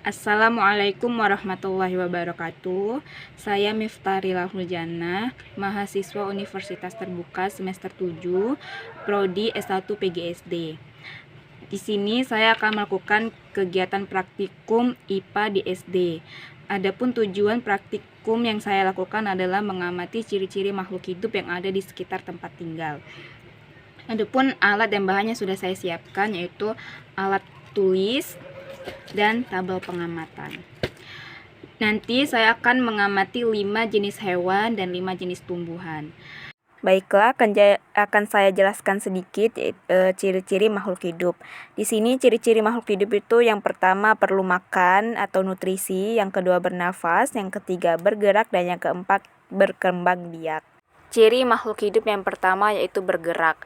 Assalamualaikum warahmatullahi wabarakatuh. Saya Miftarila Huljana, mahasiswa Universitas Terbuka semester 7, Prodi S1 PGSD. Di sini saya akan melakukan kegiatan praktikum IPA di SD. Adapun tujuan praktikum yang saya lakukan adalah mengamati ciri-ciri makhluk hidup yang ada di sekitar tempat tinggal. Adapun alat dan bahannya sudah saya siapkan, yaitu alat tulis dan tabel pengamatan. Nanti saya akan mengamati 5 jenis hewan dan 5 jenis tumbuhan. Baiklah, akan saya jelaskan sedikit ciri-ciri makhluk hidup. Di sini ciri-ciri makhluk hidup itu yang pertama perlu makan atau nutrisi, yang kedua bernafas, yang ketiga bergerak, dan yang keempat berkembang biak. Ciri makhluk hidup yang pertama yaitu bergerak.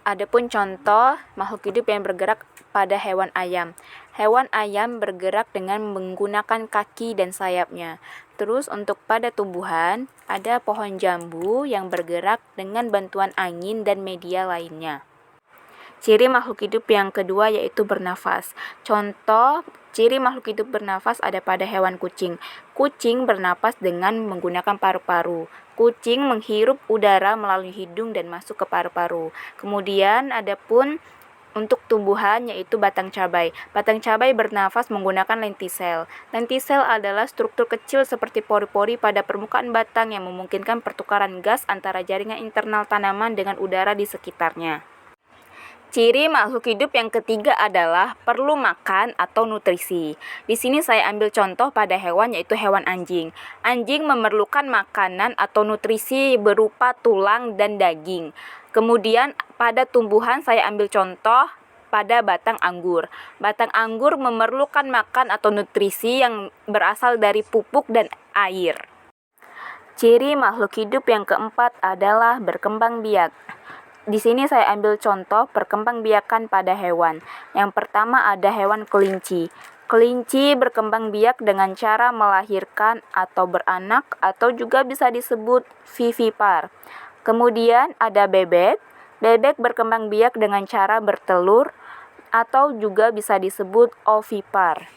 Adapun contoh makhluk hidup yang bergerak pada hewan ayam. Hewan ayam bergerak dengan menggunakan kaki dan sayapnya. Terus untuk pada tumbuhan, ada pohon jambu yang bergerak dengan bantuan angin dan media lainnya. Ciri makhluk hidup yang kedua yaitu bernafas. Contoh ciri makhluk hidup bernafas ada pada hewan kucing. Kucing bernafas dengan menggunakan paru-paru. Kucing menghirup udara melalui hidung dan masuk ke paru-paru. Kemudian ada pun untuk tumbuhan yaitu batang cabai. Batang cabai bernafas menggunakan lentisel. Lentisel adalah struktur kecil seperti pori-pori pada permukaan batang yang memungkinkan pertukaran gas antara jaringan internal tanaman dengan udara di sekitarnya. Ciri makhluk hidup yang ketiga adalah perlu makan atau nutrisi. Di sini saya ambil contoh pada hewan yaitu hewan anjing. Anjing memerlukan makanan atau nutrisi berupa tulang dan daging. Kemudian pada tumbuhan saya ambil contoh pada batang anggur. Batang anggur memerlukan makan atau nutrisi yang berasal dari pupuk dan air. Ciri makhluk hidup yang keempat adalah berkembang biak. Di sini saya ambil contoh perkembangbiakan pada hewan. Yang pertama ada hewan kelinci. Kelinci berkembang biak dengan cara melahirkan atau beranak atau juga bisa disebut vivipar. Kemudian ada bebek. Bebek berkembang biak dengan cara bertelur atau juga bisa disebut ovipar.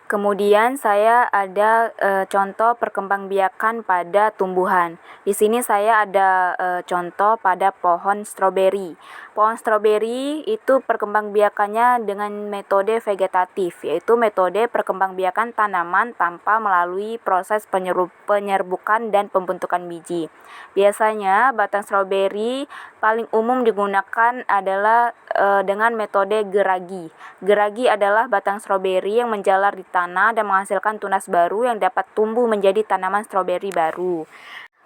Kemudian saya ada contoh perkembangbiakan pada tumbuhan. Di sini saya ada contoh pada pohon stroberi. Pohon stroberi itu perkembangbiakannya dengan metode vegetatif, yaitu metode perkembangbiakan tanaman tanpa melalui proses penyerbukan dan pembentukan biji. Biasanya batang stroberi paling umum digunakan adalah dengan metode geragi. Geragi adalah batang stroberi yang menjalar di tanah dan menghasilkan tunas baru yang dapat tumbuh menjadi tanaman stroberi baru.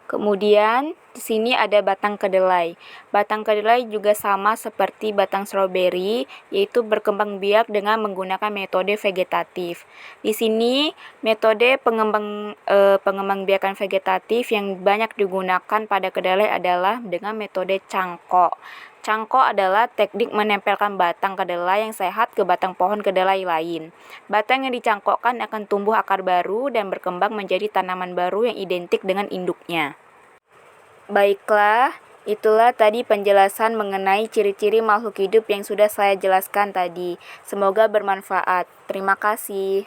Kemudian di sini ada batang kedelai. Batang kedelai juga sama seperti batang stroberi, yaitu berkembang biak dengan menggunakan metode vegetatif. Di sini metode pengembangbiakan vegetatif yang banyak digunakan pada kedelai adalah dengan metode cangkok. Cangkok adalah teknik menempelkan batang kedelai yang sehat ke batang pohon kedelai lain. Batang yang dicangkokkan akan tumbuh akar baru dan berkembang menjadi tanaman baru yang identik dengan induknya. Baiklah, itulah tadi penjelasan mengenai ciri-ciri makhluk hidup yang sudah saya jelaskan tadi. Semoga bermanfaat. Terima kasih.